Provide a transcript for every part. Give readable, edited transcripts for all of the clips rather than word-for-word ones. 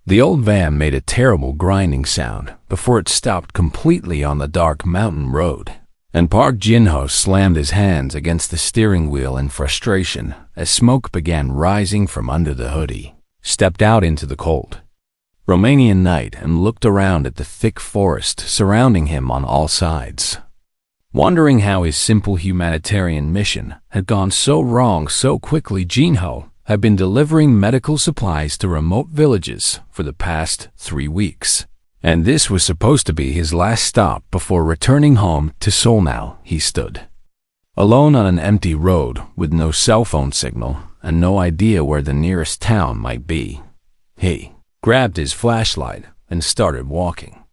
The old van made a terrible grinding sound before it stopped completely on the dark mountain road, and Park Jin-ho slammed his hands against the steering wheel in frustration as smoke began rising from under the hoodie. Stepped out into the cold Romanian night and looked around at the thick forest surrounding him on all sides, wondering how his simple humanitarian mission had gone so wrong so quickly. Jin-ho had been delivering medical supplies to remote villages for the past 3 weeks, and this was supposed to be his last stop before returning home to Seoul. Now he stood alone on an empty road with no cell phone signal and no idea where the nearest town might be. He grabbed his flashlight and started walking,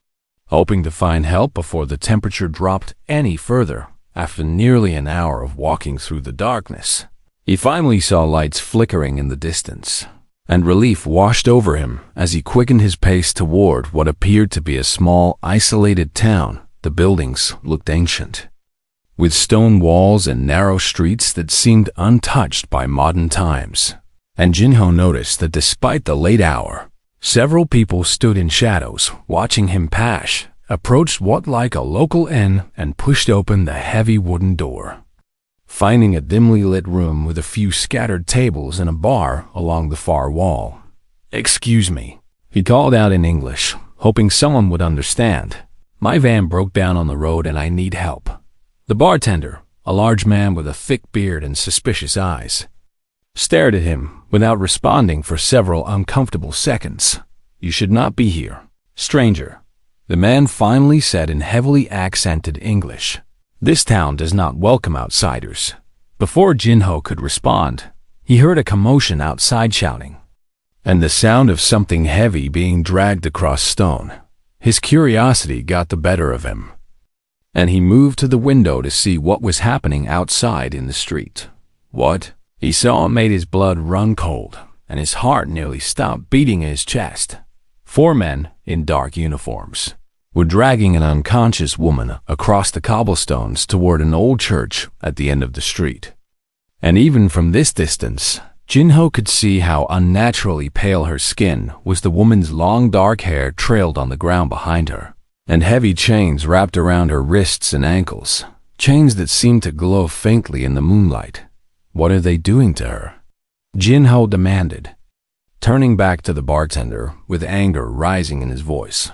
hoping to find help before the temperature dropped any further. After nearly an hour of walking through the darkness, he finally saw lights flickering in the distance, and relief washed over him as he quickened his pace toward what appeared to be a small, isolated town. The buildings looked ancient, with stone walls and narrow streets that seemed untouched by modern times. And Jin-ho noticed that despite the late hour, several people stood in shadows watching him pass, approached what like a local inn, and pushed open the heavy wooden door, finding a dimly lit room with a few scattered tables and a bar along the far wall. "Excuse me," he called out in English, hoping someone would understand. "My van broke down on the road and I need help." The bartender, a large man with a thick beard and suspicious eyes, stared at him without responding for several uncomfortable seconds. "You should not be here, stranger," the man finally said in heavily accented English. "This town does not welcome outsiders." Before Jin-ho could respond, he heard a commotion outside, shouting, and the sound of something heavy being dragged across stone. His curiosity got the better of him, and he moved to the window to see what was happening outside in the street. What he saw made his blood run cold, and his heart nearly stopped beating in his chest. 4 men in dark uniforms were dragging an unconscious woman across the cobblestones toward an old church at the end of the street. And even from this distance, Jin-ho could see how unnaturally pale her skin was. The woman's long dark hair trailed on the ground behind her, and heavy chains wrapped around her wrists and ankles, chains that seemed to glow faintly in the moonlight. "What are they doing to her?" Jin-ho demanded, turning back to the bartender with anger rising in his voice.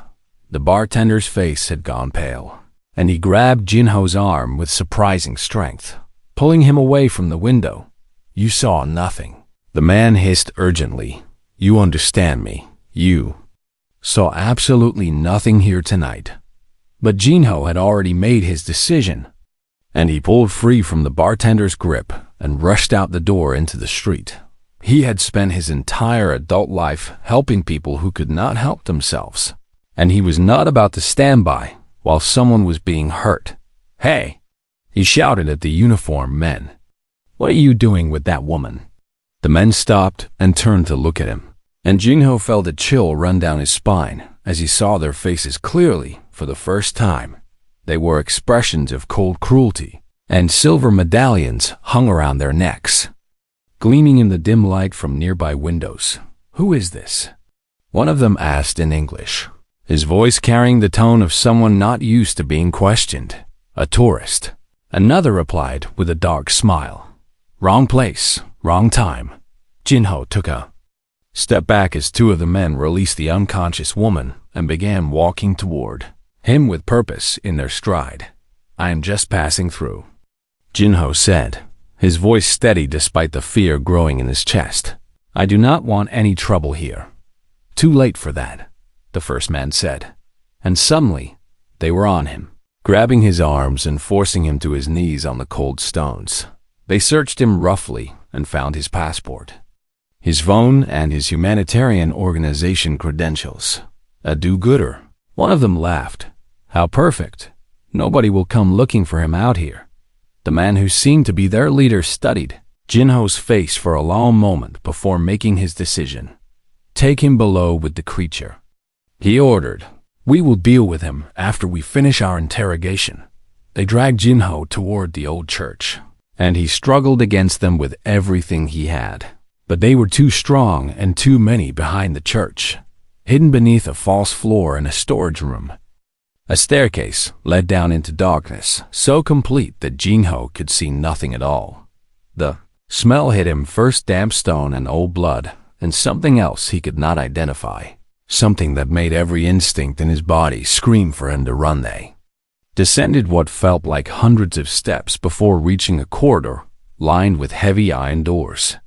The bartender's face had gone pale, and he grabbed Jin-ho's arm with surprising strength, pulling him away from the window. "You saw nothing," the man hissed urgently. "You understand me. You saw absolutely nothing here tonight." But Jin-ho had already made his decision, and he pulled free from the bartender's grip and rushed out the door into the street. He had spent his entire adult life helping people who could not help themselves, and he was not about to stand by while someone was being hurt. "Hey!" he shouted at the uniformed men. "What are you doing with that woman?" The men stopped and turned to look at him, and Jin-ho felt a chill run down his spine as he saw their faces clearly for the first time. They were expressions of cold cruelty, and silver medallions hung around their necks, gleaming in the dim light from nearby windows. "Who is this?" one of them asked in English, his voice carrying the tone of someone not used to being questioned. "A tourist," another replied with a dark smile. "Wrong place, wrong time." Jin-ho took a step back as 2 of the men released the unconscious woman and began walking toward him with purpose in their stride. "I am just passing through," Jin-ho said, his voice steady despite the fear growing in his chest. "I do not want any trouble here." "Too late for that," the first man said, and suddenly they were on him, grabbing his arms and forcing him to his knees on the cold stones. They searched him roughly and found his passport, his phone, and his humanitarian organization credentials. "A do-gooder," one of them laughed. "How perfect. Nobody will come looking for him out here." The man who seemed to be their leader studied Jin-ho's face for a long moment before making his decision. "Take him below with the creature," he ordered. "We will deal with him after we finish our interrogation." They dragged Jin-ho toward the old church, and he struggled against them with everything he had. But they were too strong and too many behind the church. hidden beneath a false floor in a storage room. A staircase led down into darkness, so complete that Jinho could see nothing at all. The smell hit him, first damp stone and old blood, and something else he could not identify, something that made every instinct in his body scream for him to run. They descended what felt like hundreds of steps before reaching a corridor lined with heavy iron doors,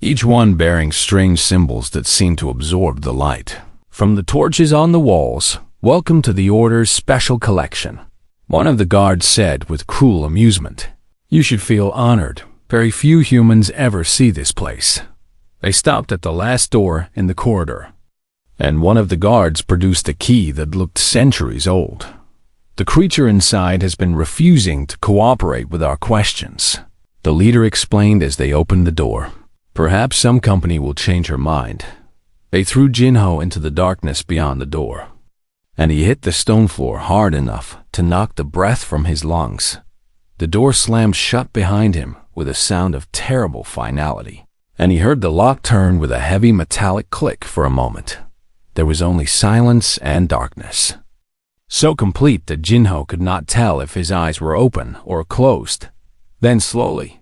each one bearing strange symbols that seemed to absorb the light. From the torches on the walls, "Welcome to the Order's special collection," one of the guards said with cruel amusement. "You should feel honored. Very few humans ever see this place." They stopped at the last door in the corridor, and one of the guards produced a key that looked centuries old. "The creature inside has been refusing to cooperate with our questions," the leader explained as they opened the door. "Perhaps some company will change her mind." They threw Jinho into the darkness beyond the door, and he hit the stone floor hard enough to knock the breath from his lungs. The door slammed shut behind him with a sound of terrible finality, and he heard the lock turn with a heavy metallic click. For a moment, there was only silence and darkness, so complete that Jinho could not tell if his eyes were open or closed. Then slowly,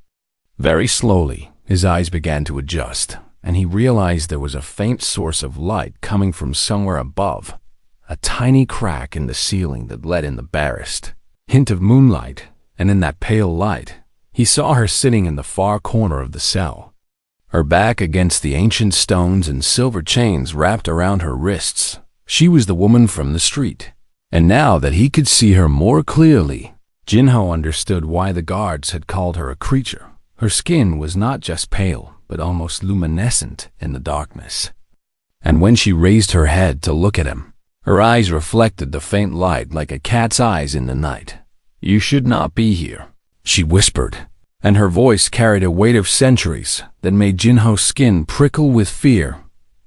very slowly, his eyes began to adjust, and he realized there was a faint source of light coming from somewhere above, a tiny crack in the ceiling that let in the barest hint of moonlight, and in that pale light, he saw her sitting in the far corner of the cell, her back against the ancient stones and silver chains wrapped around her wrists. She was the woman from the street. And now that he could see her more clearly, Jinho understood why the guards had called her a creature. Her skin was not just pale, but almost luminescent in the darkness. And when she raised her head to look at him, her eyes reflected the faint light like a cat's eyes in the night. "You should not be here," she whispered, and her voice carried a weight of centuries that made Jinho's skin prickle with fear.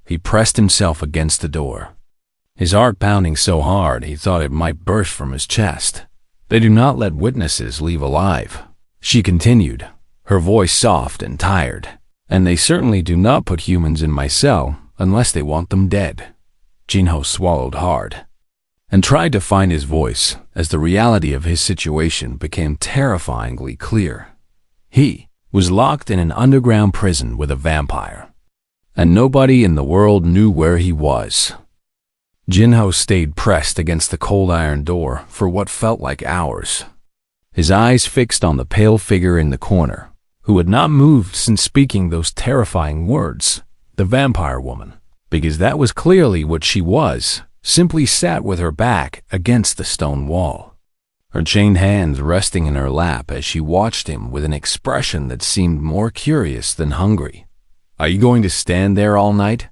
He pressed himself against the door, his heart pounding so hard he thought it might burst from his chest. "They do not let witnesses leave alive," she continued, her voice soft and tired. "And they certainly do not put humans in my cell unless they want them dead." Jinho swallowed hard and tried to find his voice as the reality of his situation became terrifyingly clear. He was locked in an underground prison with a vampire, and nobody in the world knew where he was. Jinho stayed pressed against the cold iron door for what felt like hours, his eyes fixed on the pale figure in the corner, who had not moved since speaking those terrifying words. The vampire woman, because that was clearly what she was, simply sat with her back against the stone wall, her chained hands resting in her lap as she watched him with an expression that seemed more curious than hungry. "Are you going to stand there all night?"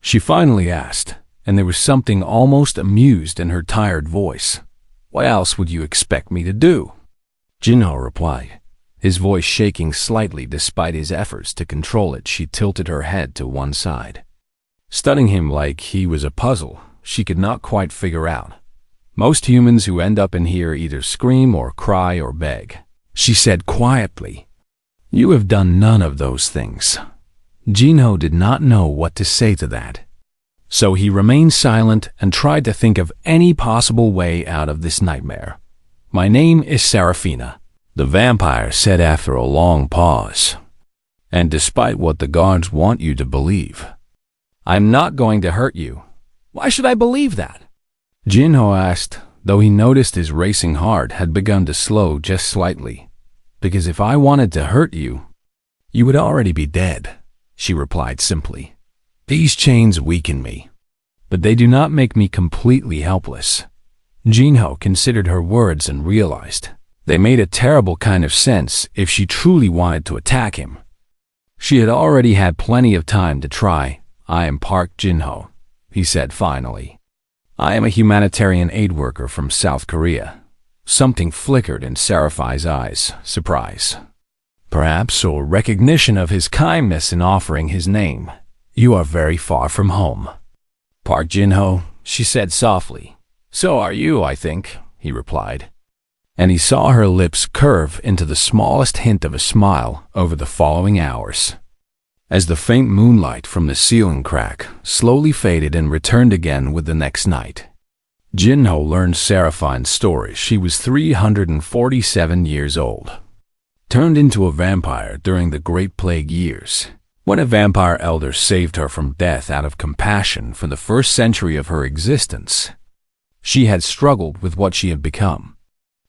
she finally asked, and there was something almost amused in her tired voice. "What else would you expect me to do?" Jinho replied, his voice shaking slightly despite his efforts to control it. She tilted her head to one side, studying him like he was a puzzle she could not quite figure out. "Most humans who end up in here either scream or cry or beg," she said quietly. "You have done none of those things." Jinho did not know what to say to that, so he remained silent and tried to think of any possible way out of this nightmare. "My name is Serafina," the vampire said after a long pause. "And despite what the guards want you to believe, I'm not going to hurt you." "Why should I believe that?" Jinho asked, though he noticed his racing heart had begun to slow just slightly. "Because if I wanted to hurt you, you would already be dead," she replied simply. "These chains weaken me, but they do not make me completely helpless." Jinho considered her words and realized they made a terrible kind of sense if she truly wanted to attack him. She had already had plenty of time to try. "I am Park Jinho," he said finally. "I am a humanitarian aid worker from South Korea." Something flickered in Seraphi's eyes, surprise, perhaps, or recognition of his kindness in offering his name. "You are very far from home, Park Jinho," she said softly. "So are you, I think," he replied, and he saw her lips curve into the smallest hint of a smile over the following hours. as the faint moonlight from the ceiling crack slowly faded and returned again with the next night. Jinho learned Sci-Fi Stories. She was 347 years old. Turned into a vampire during the Great Plague years, when a vampire elder saved her from death out of compassion for the first century of her existence. She had struggled with what she had become,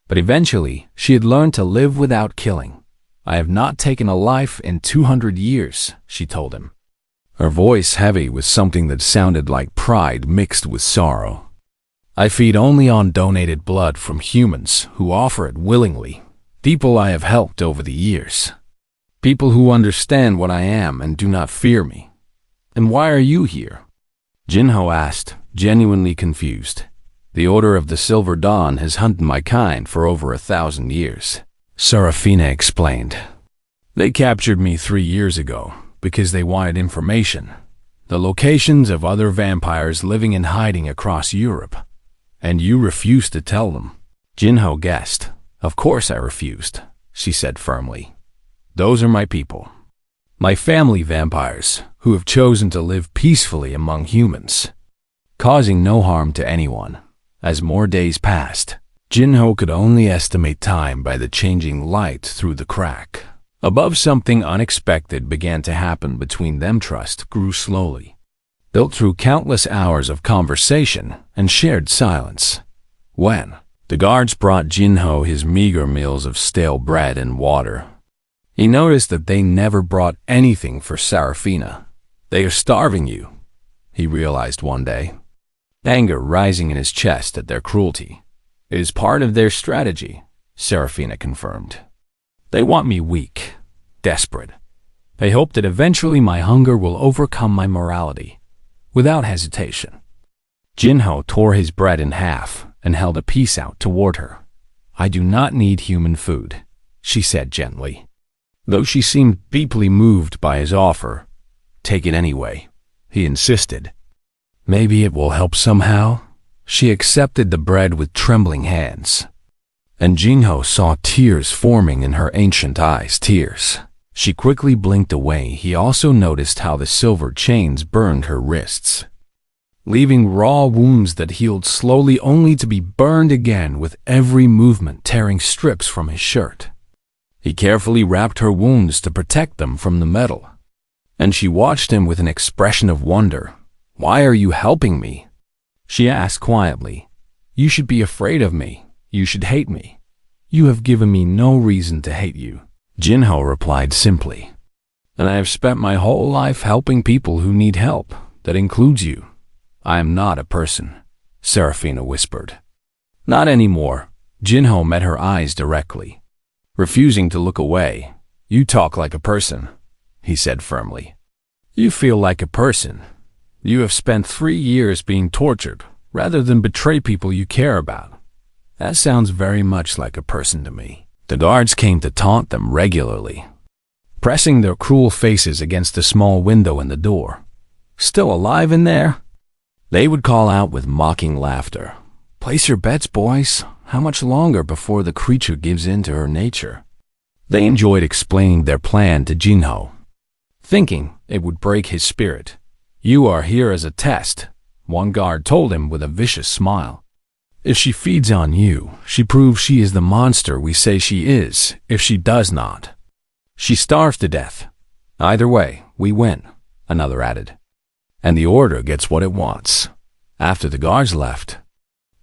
but eventually she had learned to live without killing. "I have not taken a life in 200 years, she told him, her voice heavy with something that sounded like pride mixed with sorrow. "I feed only on donated blood from humans who offer it willingly, people I have helped over the years. People who understand what I am and do not fear me." "And why are you here?" Jinho asked, genuinely confused. "The Order of the Silver Dawn has hunted my kind for over 1,000 years. Serafina explained. "They captured me 3 years ago because they wanted information. The locations of other vampires living and hiding across Europe. And you refused to tell them." Jinho guessed. "Of course I refused," she said firmly. "Those are my people. My family vampires who have chosen to live peacefully among humans, causing no harm to anyone." As more days passed, Jinho could only estimate time by the changing light through the crack. Above, something unexpected began to happen between them. Trust grew slowly, built through countless hours of conversation and shared silence. When the guards brought Jinho his meager meals of stale bread and water, he noticed that they never brought anything for Serafina. "They are starving you," he realized one day, anger rising in his chest at their cruelty. "It is part of their strategy," Serafina confirmed. "They want me weak, desperate. They hope that eventually my hunger will overcome my morality." Without hesitation, Jinho tore his bread in half and held a piece out toward her. "I do not need human food," she said gently, though she seemed deeply moved by his offer. "Take it anyway," he insisted. "Maybe it will help somehow." She accepted the bread with trembling hands, and Jinho saw tears forming in her ancient eyes. Tears. She quickly blinked away. He also noticed how the silver chains burned her wrists, leaving raw wounds that healed slowly only to be burned again with every movement, tearing strips from his shirt. He carefully wrapped her wounds to protect them from the metal, and she watched him with an expression of wonder. "Why are you helping me?" she asked quietly. "You should be afraid of me. You should hate me. You have given me no reason to hate you," Jinho replied simply. "And I have spent my whole life helping people who need help. That includes you." "I am not a person," Serafina whispered. "Not anymore." Jinho met her eyes directly, refusing to look away. "You talk like a person," he said firmly. "You feel like a person. You have spent 3 years being tortured rather than betray people you care about. That sounds very much like a person to me." The guards came to taunt them regularly, pressing their cruel faces against the small window in the door. "Still alive in there?" They would call out with mocking laughter. "Place your bets, boys. How much longer before the creature gives in to her nature?" They enjoyed explaining their plan to Jinho, thinking it would break his spirit. "You are here as a test," one guard told him with a vicious smile. "If she feeds on you, she proves she is the monster we say she is. If she does not, she starves to death. Either way, we win," another added. "And the Order gets what it wants." After the guards left,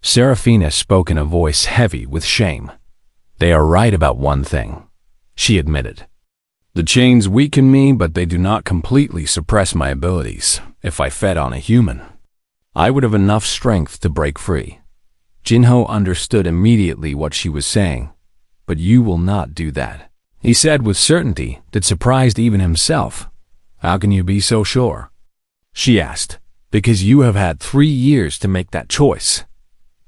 Serafina spoke in a voice heavy with shame. "They are right about one thing," she admitted. "The chains weaken me, but they do not completely suppress my abilities. If I fed on a human, I would have enough strength to break free." Jinho understood immediately what she was saying. "But you will not do that," he said with certainty that surprised even himself. "How can you be so sure?" she asked. "Because you have had 3 years to make that choice,"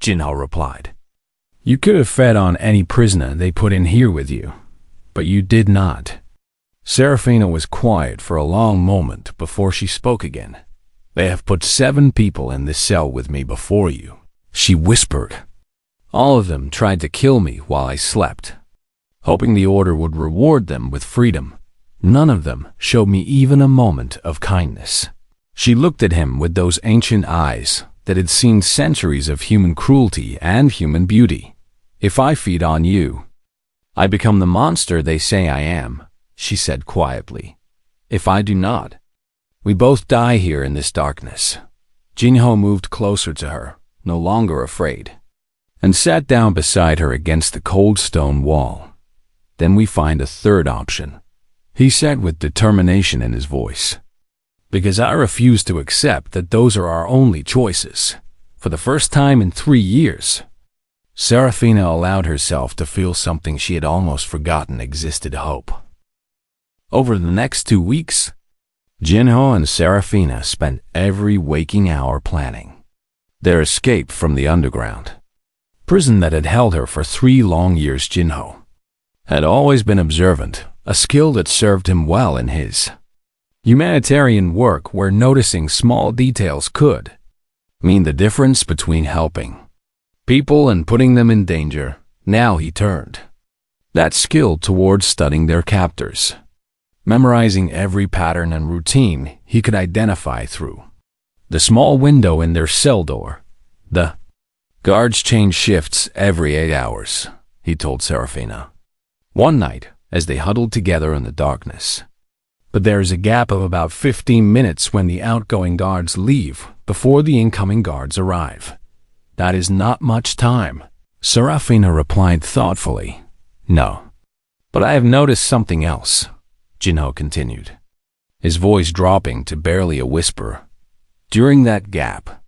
Jinho replied. "You could have fed on any prisoner they put in here with you, but you did not." Serafina was quiet for a long moment before she spoke again. "They have put 7 people in this cell with me before you," she whispered. "All of them tried to kill me while I slept, hoping the Order would reward them with freedom. None of them showed me even a moment of kindness. She looked at him with those ancient eyes that had seen centuries of human cruelty and human beauty. "If I feed on you, I become the monster they say I am," she said quietly. "If I do not, we both die here in this darkness." Jinho moved closer to her, no longer afraid, and sat down beside her against the cold stone wall. "Then we find a third option," he said with determination in his voice. "Because I refuse to accept that those are our only choices." For the first time in 3 years, Serafina allowed herself to feel something she had almost forgotten existed: hope. Over the next 2 weeks, Jinho and Serafina spent every waking hour planning their escape from the underground prison that had held her for 3 long years. Jinho had always been observant, a skill that served him well in his humanitarian work, where noticing small details could mean the difference between helping people and putting them in danger. Now he turned that skill towards studying their captors, memorizing every pattern and routine he could identify through the small window in their cell door. "The guards change shifts every 8 hours," he told Serafina one night as they huddled together in the darkness. "But there is a gap of about 15 minutes when the outgoing guards leave before the incoming guards arrive. That is not much time." Serafina replied thoughtfully, "No, but I have noticed something else," Jinho continued, his voice dropping to barely a whisper. "During that gap,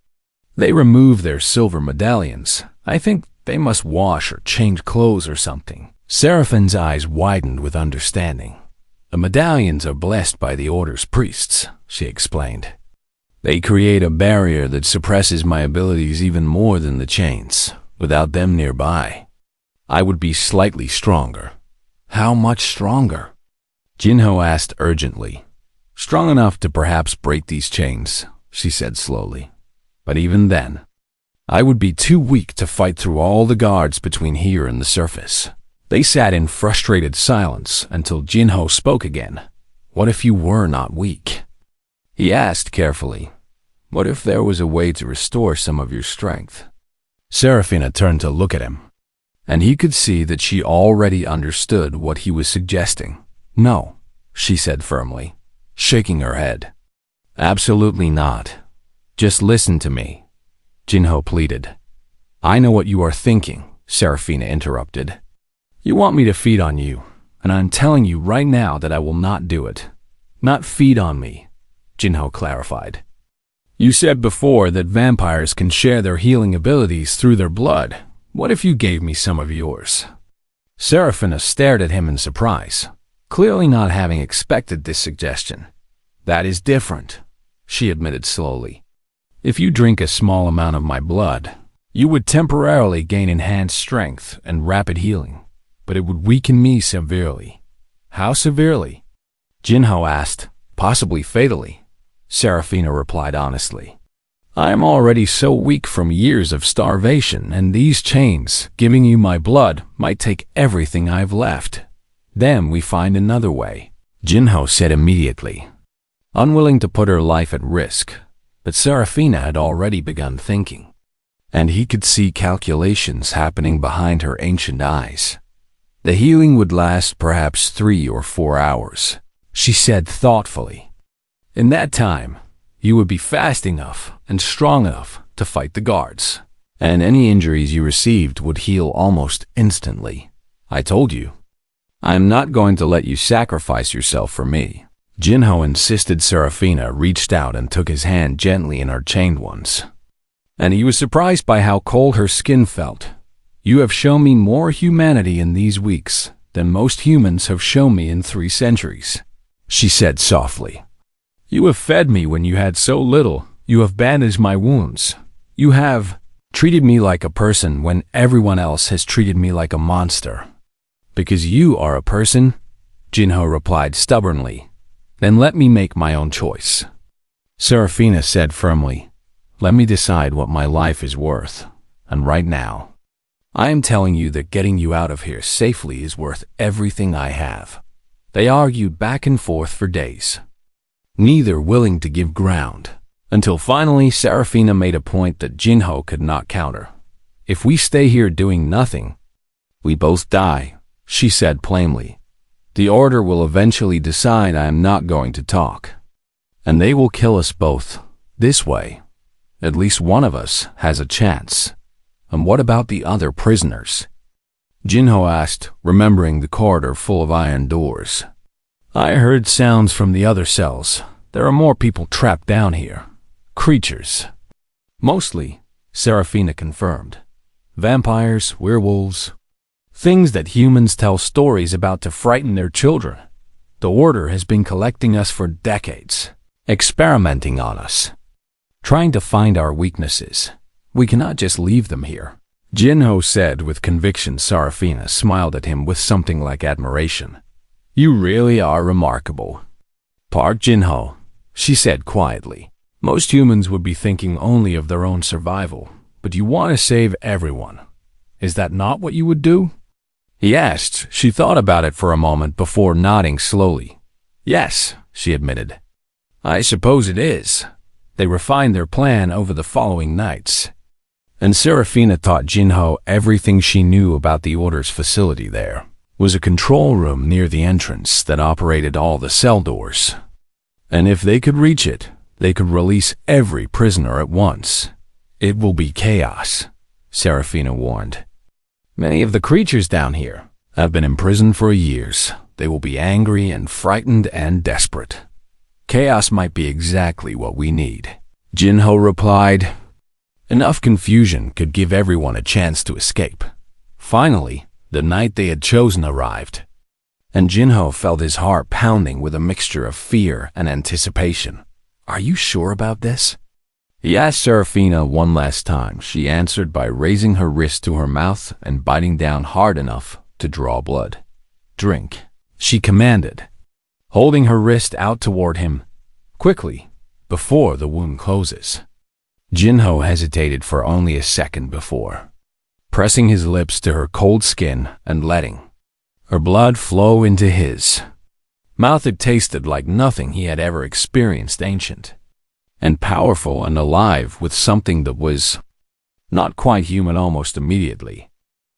they remove their silver medallions. I think they must wash or change clothes or something." Seraphine's eyes widened with understanding. "The medallions are blessed by the Order's priests," she explained. "They create a barrier that suppresses my abilities even more than the chains. Without them nearby, I would be slightly stronger." "How much stronger?" Jinho asked urgently. "Strong enough to perhaps break these chains," she said slowly. "But even then, I would be too weak to fight through all the guards between here and the surface." They sat in frustrated silence until Jinho spoke again. "What if you were not weak?" he asked carefully. "What if there was a way to restore some of your strength?" Serafina turned to look at him, and he could see that she already understood what he was suggesting. "No," she said firmly, shaking her head. "Absolutely not. Just listen to me," Jinho pleaded. "I know what you are thinking," Serafina interrupted. "You want me to feed on you, and I'm telling you right now that I will not do it." "Not feed on me," Jinho clarified. "You said before that vampires can share their healing abilities through their blood. What if you gave me some of yours?" Serafina stared at him in surprise, clearly not having expected this suggestion. "That is different," she admitted slowly. "If you drink a small amount of my blood, you would temporarily gain enhanced strength and rapid healing, but it would weaken me severely." "How severely?" Jinho asked. "Possibly fatally," Serafina replied honestly. "I am already so weak from years of starvation, and these chains, giving you my blood, might take everything I've left." "Then we find another way," Jinho said immediately, unwilling to put her life at risk. But Serafina had already begun thinking, and he could see calculations happening behind her ancient eyes. "The healing would last perhaps 3 or 4 hours," she said thoughtfully. "In that time, you would be fast enough and strong enough to fight the guards, and any injuries you received would heal almost instantly. I told you, I am not going to let you sacrifice yourself for me." Jinho insisted. Serafina reached out and took his hand gently in her chained ones, and he was surprised by how cold her skin felt. "You have shown me more humanity in these weeks than most humans have shown me in 3 centuries, she said softly. "You have fed me when you had so little. You have bandaged my wounds. You have treated me like a person when everyone else has treated me like a monster." "Because you are a person," Jinho replied stubbornly. "Then let me make my own choice," Serafina said firmly. "Let me decide what my life is worth, and right now, I am telling you that getting you out of here safely is worth everything I have." They argued back and forth for days, neither willing to give ground, until finally Serafina made a point that Jinho could not counter. "If we stay here doing nothing, we both die," she said plainly. "The Order will eventually decide I am not going to talk, and they will kill us both. This way, at least one of us has a chance." "And what about the other prisoners?" Jinho asked, remembering the corridor full of iron doors. "I heard sounds from the other cells. There are more people trapped down here. Creatures." "Mostly," Serafina confirmed. "Vampires, werewolves, things that humans tell stories about to frighten their children. The Order has been collecting us for decades, experimenting on us, trying to find our weaknesses. We cannot just leave them here," Jinho said with conviction. Serafina smiled at him with something like admiration. "You really are remarkable, Park Jinho," she said quietly. "Most humans would be thinking only of their own survival, but you want to save everyone. Is that not what you would do?" He asked. She thought about it for a moment before nodding slowly. "Yes," she admitted. "I suppose it is." They refined their plan over the following nights, and Serafina taught Jinho everything she knew about the Order's facility. There was a control room near the entrance that operated all the cell doors, and if they could reach it, they could release every prisoner at once. "It will be chaos," Serafina warned. "Many of the creatures down here have been imprisoned for years. They will be angry and frightened and desperate. Chaos might be exactly what we need," Jinho replied. Enough confusion could give everyone a chance to escape. Finally, the night they had chosen arrived, and Jinho felt his heart pounding with a mixture of fear and anticipation. "Are you sure about this?" He asked Serafina one last time. She answered by raising her wrist to her mouth and biting down hard enough to draw blood. "Drink," she commanded, holding her wrist out toward him. "Quickly, before the wound closes." Jinho hesitated for only a second before pressing his lips to her cold skin and letting her blood flow into his mouth. It tasted like nothing he had ever experienced, ancient and powerful and alive, with something that was not quite human. Almost immediately,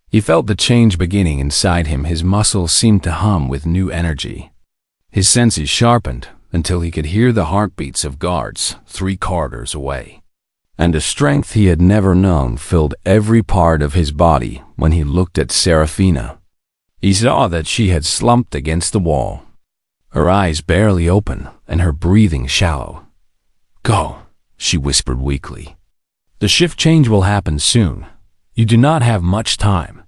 he felt the change beginning inside him. His muscles seemed to hum with new energy. His senses sharpened until he could hear the heartbeats of guards 3 corridors away. And a strength he had never known filled every part of his body. When he looked at Serafina, he saw that she had slumped against the wall, her eyes barely open and her breathing shallow. "Go," she whispered weakly. "The shift change will happen soon. You do not have much time."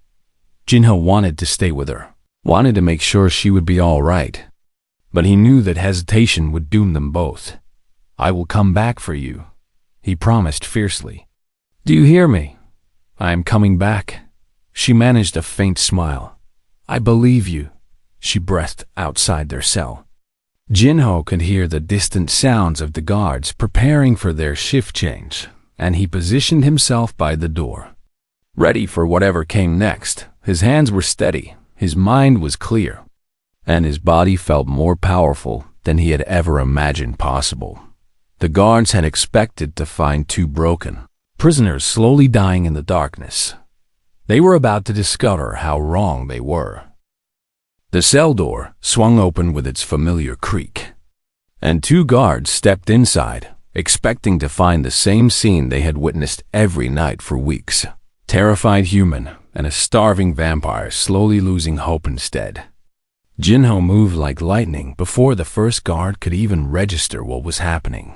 Jinho wanted to stay with her, wanted to make sure she would be all right, but he knew that hesitation would doom them both. "I will come back for you," he promised fiercely. "Do you hear me? I am coming back." She managed a faint smile. "I believe you," she breathed outside their cell. Jinho could hear the distant sounds of the guards preparing for their shift change, and he positioned himself by the door, ready for whatever came next. His hands were steady, his mind was clear, and his body felt more powerful than he had ever imagined possible. The guards had expected to find 2 broken prisoners slowly dying in the darkness. They were about to discover how wrong they were. The cell door swung open with its familiar creak, and 2 guards stepped inside, expecting to find the same scene they had witnessed every night for weeks. Terrified human and a starving vampire slowly losing hope instead. Jinho moved like lightning before the first guard could even register what was happening.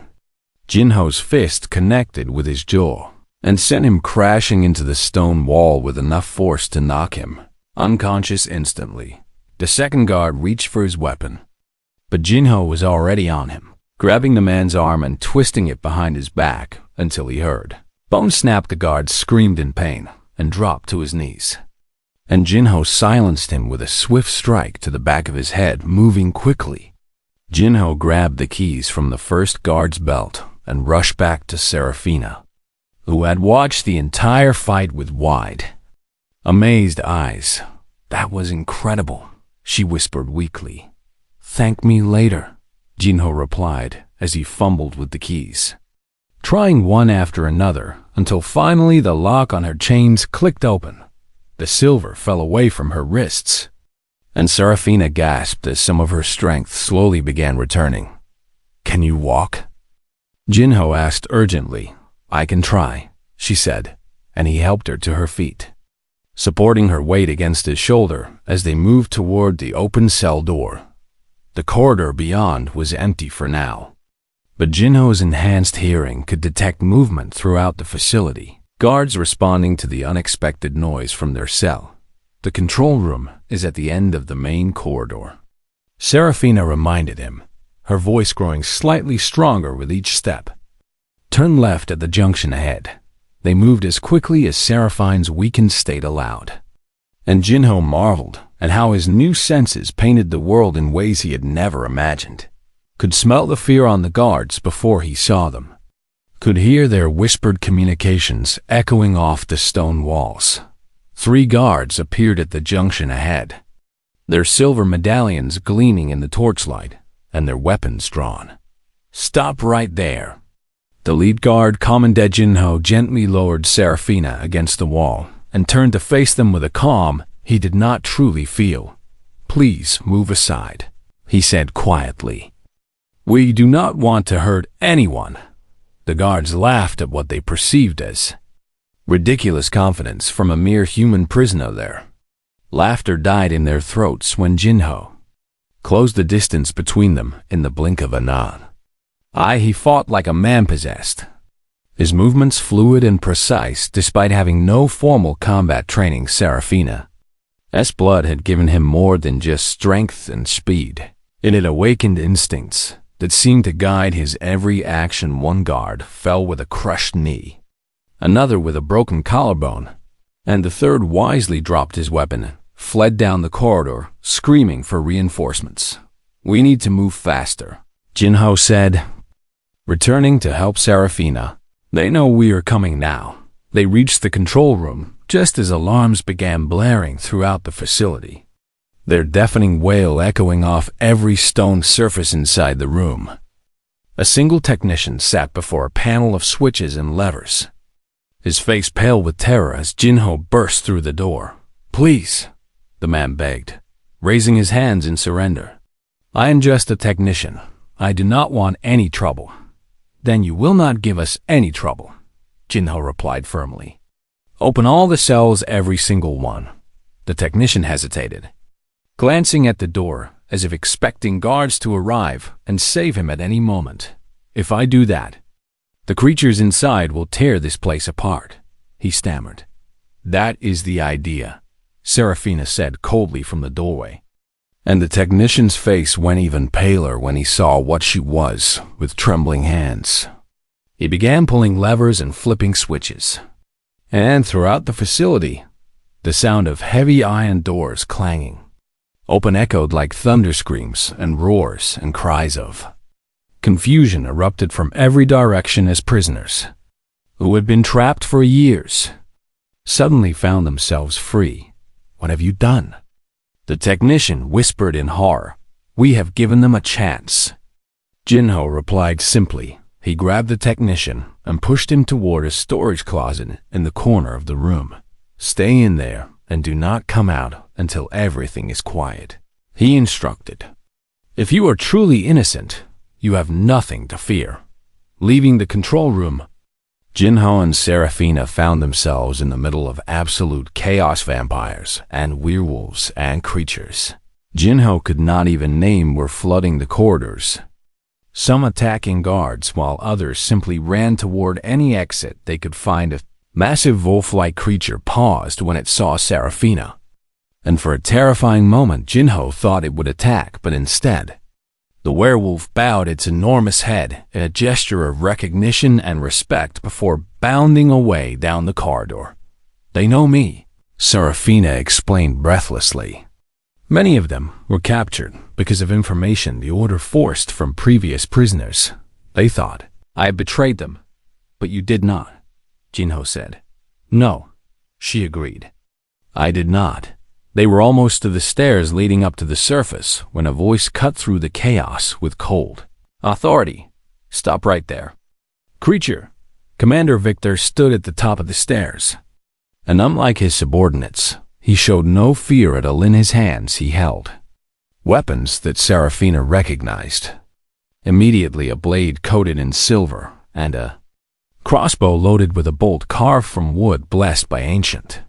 Jinho's fist connected with his jaw and sent him crashing into the stone wall with enough force to knock him unconscious instantly. The second guard reached for his weapon, but Jinho was already on him, grabbing the man's arm and twisting it behind his back until he heard bone snap. The guard screamed in pain and dropped to his knees, and Jinho silenced him with a swift strike to the back of his head. Moving quickly, Jinho grabbed the keys from the first guard's belt and rushed back to Serafina, who had watched the entire fight with wide, amazed eyes. "That was incredible," she whispered weakly. thank me later," Jinho replied as he fumbled with the keys, trying one after another until finally the lock on her chains clicked open. The silver fell away from her wrists, and Serafina gasped as some of her strength slowly began returning. "Can you walk?" Jinho asked urgently. "I can try," she said, and he helped her to her feet, supporting her weight against his shoulder as they moved toward the open cell door. The corridor beyond was empty for now, but Jinho's enhanced hearing could detect movement throughout the facility, guards responding to the unexpected noise from their cell. "The control room is at the end of the main corridor," Serafina reminded him, her voice growing slightly stronger with each step. "Turn left at the junction ahead." They moved as quickly as Seraphine's weakened state allowed, and Jinho marveled at how his new senses painted the world in ways he had never imagined. Could smell the fear on the guards before he saw them. Could hear their whispered communications echoing off the stone walls. 3 guards appeared at the junction ahead, their silver medallions gleaming in the torchlight and their weapons drawn. "Stop right there." The lead guard, Commandant Jinho, gently lowered Serafina against the wall and turned to face them with a calm he did not truly feel. "Please move aside," he said quietly. "We do not want to hurt anyone." The guards laughed at what they perceived as ridiculous confidence from a mere human prisoner there. Laughter died in their throats when Jinho closed the distance between them in the blink of an eye. He fought like a man possessed, his movements fluid and precise despite having no formal combat training. Serafina's blood had given him more than just strength and speed. It had awakened instincts that seemed to guide his every action. One guard fell with a crushed knee, another with a broken collarbone, and the third wisely dropped his weapon, fled down the corridor, screaming for reinforcements. "We need to move faster," Jinho said, returning to help Serafina. "They know we are coming now." They reached the control room just as alarms began blaring throughout the facility, their deafening wail echoing off every stone surface inside the room. A single technician sat before a panel of switches and levers, his face pale with terror as Jinho burst through the door. "Please," the man begged, raising his hands in surrender. "I am just a technician. I do not want any trouble." "Then you will not give us any trouble," Jinho replied firmly. "Open all the cells, every single one." The technician hesitated, glancing at the door as if expecting guards to arrive and save him at any moment. "If I do that, the creatures inside will tear this place apart," he stammered. "That is the idea," Serafina said coldly from the doorway. And the technician's face went even paler when he saw what she was. With trembling hands, he began pulling levers and flipping switches. And throughout the facility, the sound of heavy iron doors clanging open echoed like thunder screams and roars and cries of confusion erupted from every direction as prisoners, who had been trapped for years, suddenly found themselves free. "What have you done?" The technician whispered in horror. "We have given them a chance." Jinho replied simply. He grabbed the technician and pushed him toward a storage closet in the corner of the room. "Stay in there and do not come out until everything is quiet," he instructed. "If you are truly innocent, you have nothing to fear." Leaving the control room, Jinho and Serafina found themselves in the middle of absolute chaos. Vampires and werewolves and creatures Jinho could not even name were flooding the corridors, some attacking guards while others simply ran toward any exit they could find. A massive wolf-like creature paused when it saw Serafina, and for a terrifying moment Jinho thought it would attack, but instead the werewolf bowed its enormous head in a gesture of recognition and respect before bounding away down the corridor. "They know me," Serafina explained breathlessly. Many of them were captured because of information the Order forced from previous prisoners. They thought I betrayed them, but you did not, Jinho said. "No," she agreed. "I did not. They were almost to the stairs leading up to the surface when a voice cut through the chaos with cold authority. "Stop right there." "Creature." Commander Victor stood at the top of the stairs, and unlike his subordinates, he showed no fear at all. In his hands he held weapons that Seraphina recognized. Immediately a blade coated in silver and a crossbow loaded with a bolt carved from wood blessed by ancient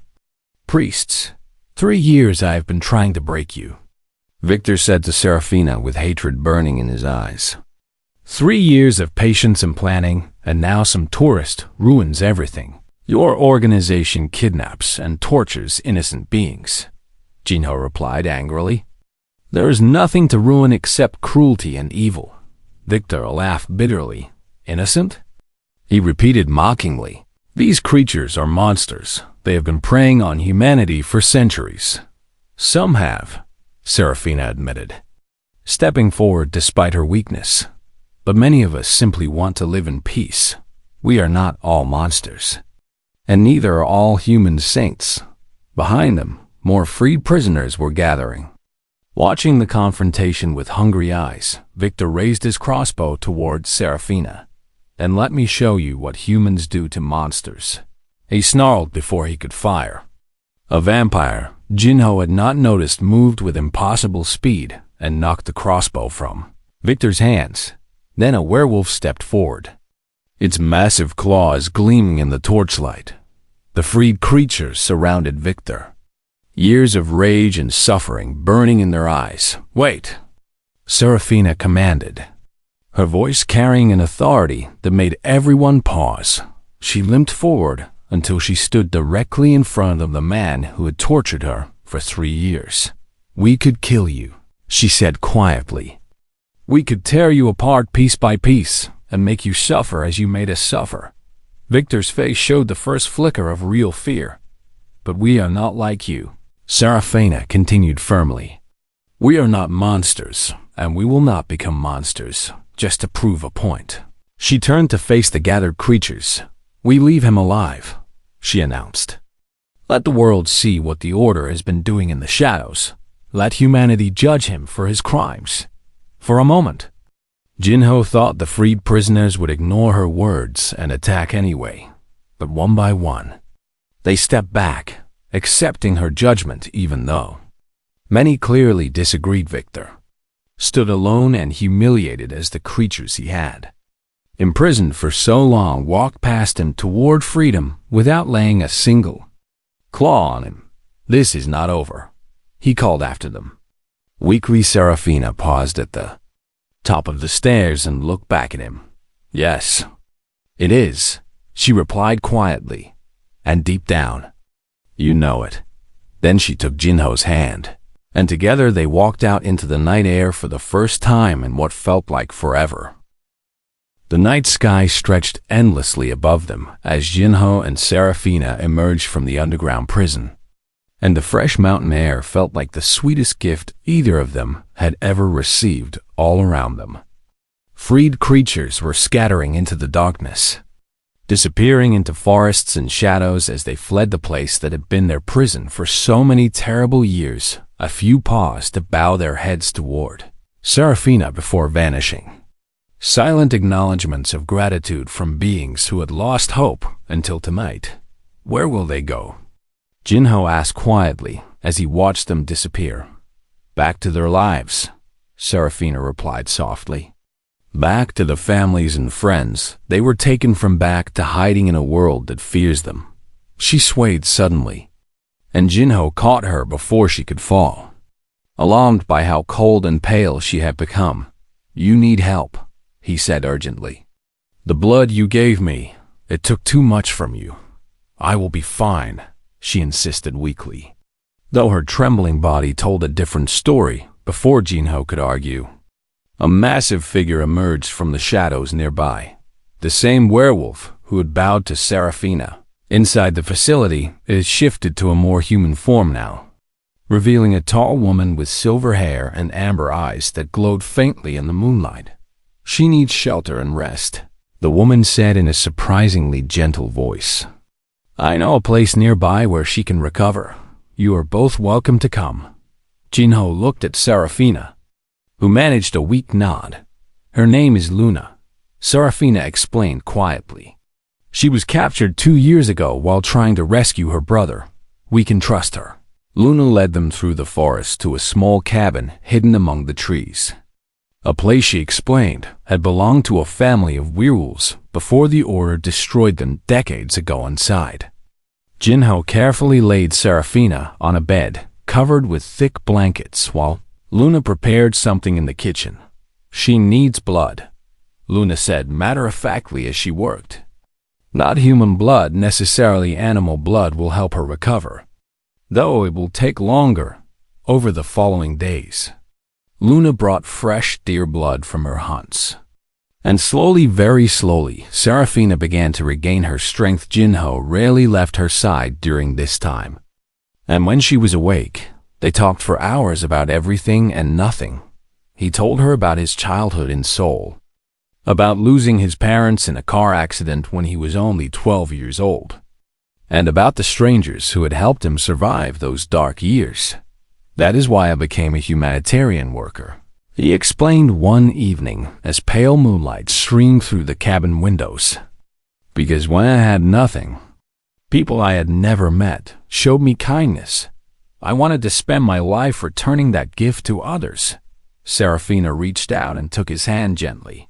priests. 3 years I have been trying to break you," Victor said to Seraphina with hatred burning in his eyes. 3 years of patience and planning, and now some tourist ruins everything. Your organization kidnaps and tortures innocent beings, Jinho replied angrily. There is nothing to ruin except cruelty and evil. Victor laughed bitterly. Innocent? He repeated mockingly. These creatures are monsters. They have been preying on humanity for centuries. Some have, Seraphina admitted, stepping forward despite her weakness. But many of us simply want to live in peace. We are not all monsters. And neither are all human saints. Behind them, more freed prisoners were gathering. Watching the confrontation with hungry eyes, Victor raised his crossbow towards Seraphina. Then let me show you what humans do to monsters. He snarled before he could fire. A vampire, Jinho had not noticed, moved with impossible speed and knocked the crossbow from Victor's hands. Then a werewolf stepped forward, its massive claws gleaming in the torchlight. The freed creatures surrounded Victor, years of rage and suffering burning in their eyes. Wait, Seraphina commanded, her voice carrying an authority that made everyone pause. She limped forward until she stood directly in front of the man who had tortured her for 3 years. We could kill you, she said quietly. We could tear you apart piece by piece and make you suffer as you made us suffer. Victor's face showed the first flicker of real fear. But we are not like you, Seraphina continued firmly. We are not monsters, and we will not become monsters, just to prove a point. She turned to face the gathered creatures. We leave him alive, she announced. Let the world see what the Order has been doing in the shadows. Let humanity judge him for his crimes. For a moment, Jinho thought the freed prisoners would ignore her words and attack anyway. But one by one, they stepped back, accepting her judgment even though many clearly disagreed. Victor stood alone and humiliated as the creatures he had imprisoned for so long walked past him toward freedom without laying a single claw on him. This is not over, he called after them. Weakly, Seraphina paused at the top of the stairs and looked back at him. Yes, it is, she replied quietly, and deep down, you know it. Then she took Jinho's hand, and together they walked out into the night air for the first time in what felt like forever. The night sky stretched endlessly above them as Jinho and Seraphina emerged from the underground prison, and the fresh mountain air felt like the sweetest gift either of them had ever received. All around them, freed creatures were scattering into the darkness, disappearing into forests and shadows as they fled the place that had been their prison for so many terrible years. A few paused to bow their heads toward Seraphina before vanishing. Silent acknowledgments of gratitude from beings who had lost hope until tonight. Where will they go? Jinho asked quietly as he watched them disappear. Back to their lives, Seraphina replied softly. Back to the families and friends they were taken from, back to hiding in a world that fears them. She swayed suddenly, and Jinho caught her before she could fall, alarmed by how cold and pale she had become. You need help, he said urgently. The blood you gave me, it took too much from you. I will be fine, she insisted weakly, though her trembling body told a different story. Before Jinho could argue, a massive figure emerged from the shadows nearby, the same werewolf who had bowed to Seraphina. Inside the facility, it had shifted to a more human form now, revealing a tall woman with silver hair and amber eyes that glowed faintly in the moonlight. She needs shelter and rest, the woman said in a surprisingly gentle voice. I know a place nearby where she can recover. You are both welcome to come." Jinho looked at Serafina, who managed a weak nod. "Her name is Luna," Serafina explained quietly. "She was captured 2 years ago while trying to rescue her brother. We can trust her." Luna led them through the forest to a small cabin hidden among the trees. A place, she explained, had belonged to a family of werewolves before the Order destroyed them decades ago inside. Jinho carefully laid Serafina on a bed covered with thick blankets while Luna prepared something in the kitchen. "She needs blood," Luna said matter-of-factly as she worked. "Not human blood, necessarily animal blood will help her recover, though it will take longer over the following days." Luna brought fresh deer blood from her hunts. And slowly, very slowly, Serafina began to regain her strength. Jinho rarely left her side during this time. And when she was awake, they talked for hours about everything and nothing. He told her about his childhood in Seoul, about losing his parents in a car accident when he was only 12 years old, and about the strangers who had helped him survive those dark years. "That is why I became a humanitarian worker," he explained one evening as pale moonlight streamed through the cabin windows. "Because when I had nothing, people I had never met showed me kindness. I wanted to spend my life returning that gift to others." Serafina reached out and took his hand gently.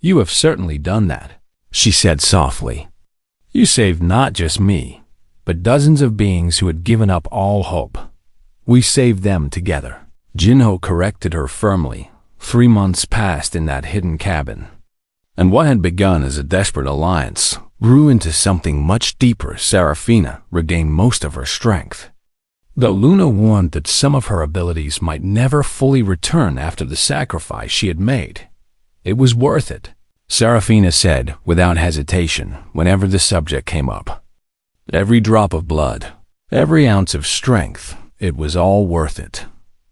"You have certainly done that," she said softly. "You saved not just me, but dozens of beings who had given up all hope. We saved them together." Jinho corrected her firmly. 3 months passed in that hidden cabin, and what had begun as a desperate alliance grew into something much deeper. Serafina regained most of her strength, though Luna warned that some of her abilities might never fully return after the sacrifice she had made. "It was worth it," Serafina said without hesitation whenever the subject came up. "Every drop of blood, every ounce of strength, it was all worth it."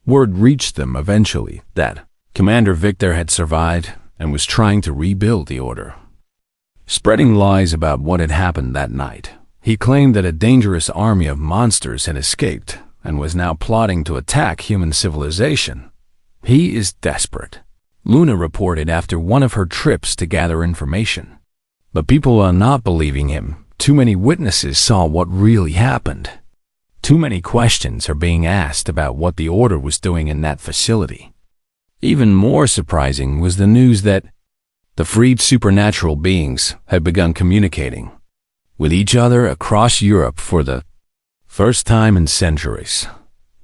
Word reached them eventually that Commander Victor had survived and was trying to rebuild the Order. Spreading lies about what had happened that night, he claimed that a dangerous army of monsters had escaped and was now plotting to attack human civilization. "He is desperate," Luna reported after one of her trips to gather information. "But people are not believing him. Too many witnesses saw what really happened. Too many questions are being asked about what the Order was doing in that facility." Even more surprising was the news that the freed supernatural beings had begun communicating with each other across Europe for the first time in centuries.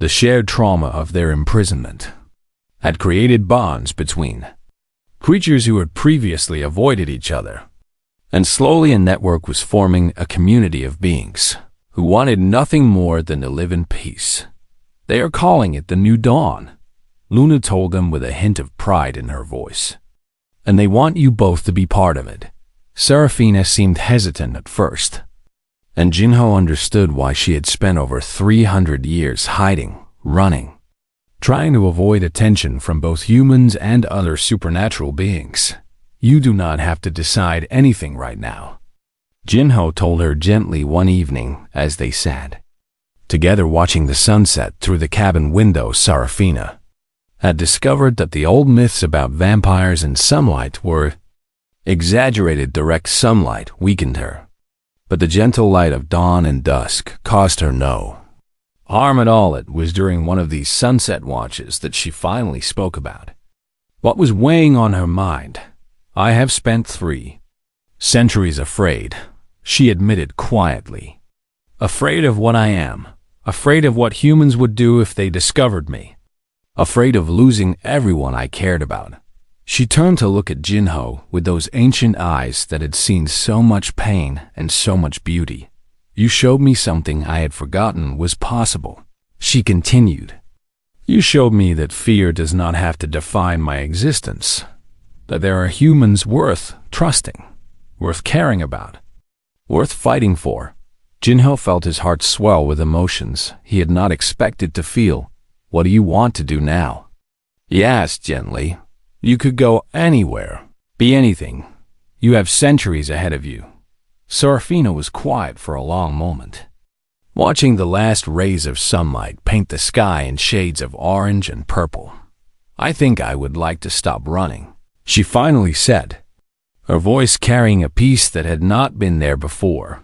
The shared trauma of their imprisonment had created bonds between creatures who had previously avoided each other, and slowly a network was forming, a community of beings who wanted nothing more than to live in peace. "They are calling it the New Dawn," Luna told them with a hint of pride in her voice. "And they want you both to be part of it." Serafina seemed hesitant at first, and Jinho understood why she had spent over 300 years hiding, running, trying to avoid attention from both humans and other supernatural beings. "You do not have to decide anything right now," Jinho told her gently one evening as they sat together watching the sunset through the cabin window. Serafina had discovered that the old myths about vampires and sunlight were exaggerated. Direct sunlight weakened her, but the gentle light of dawn and dusk caused her no harm at all. It was during one of these sunset watches that she finally spoke about what was weighing on her mind. "I have spent 3 centuries afraid," she admitted quietly. "Afraid of what I am, afraid of what humans would do if they discovered me, afraid of losing everyone I cared about." She turned to look at Jinho with those ancient eyes that had seen so much pain and so much beauty. "You showed me something I had forgotten was possible," she continued. "You showed me that fear does not have to define my existence, that there are humans worth trusting, worth caring about, worth fighting for." Jinho felt his heart swell with emotions he had not expected to feel. "What do you want to do now?" he asked gently. "You could go anywhere, be anything. You have centuries ahead of you." Serafina was quiet for a long moment. watching the last rays of sunlight paint the sky in shades of orange and purple. "I think I would like to stop running," she finally said, her voice carrying a peace that had not been there before.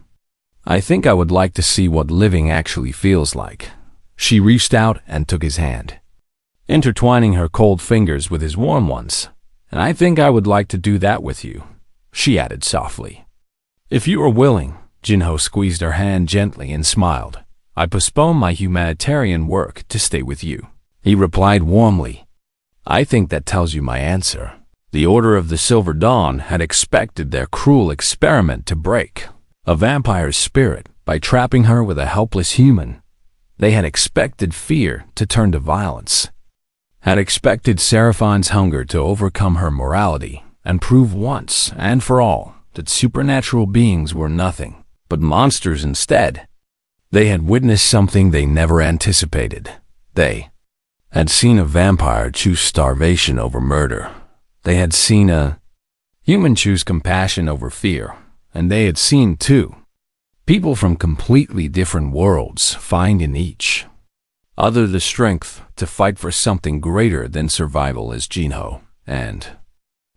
"I think I would like to see what living actually feels like." She reached out and took his hand, intertwining her cold fingers with his warm ones. "And I think I would like to do that with you," she added softly. "If you are willing." Jinho squeezed her hand gently and smiled. "I postpone my humanitarian work to stay with you," he replied warmly. "I think that tells you my answer." The Order of the Silver Dawn had expected their cruel experiment to break a vampire's spirit by trapping her with a helpless human. They had expected fear to turn to violence, had expected Seraphine's hunger to overcome her morality and prove once and for all that supernatural beings were nothing but monsters instead. They had witnessed something they never anticipated. They had seen a vampire choose starvation over murder. They had seen a human choose compassion over fear. And they had seen, too, people from completely different worlds find in each other the strength to fight for something greater than survival. As Jinho and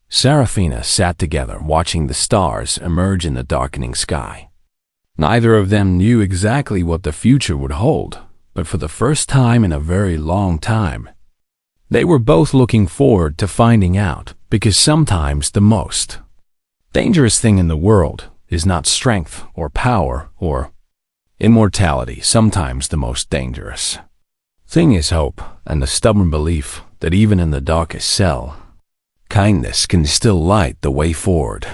Seraphina sat together watching the stars emerge in the darkening sky. Neither of them knew exactly what the future would hold, but for the first time in a very long time, they were both looking forward to finding out, because sometimes the most dangerous thing in the world is not strength or power or immortality. Sometimes the most dangerous thing is hope and the stubborn belief that even in the darkest cell, kindness can still light the way forward.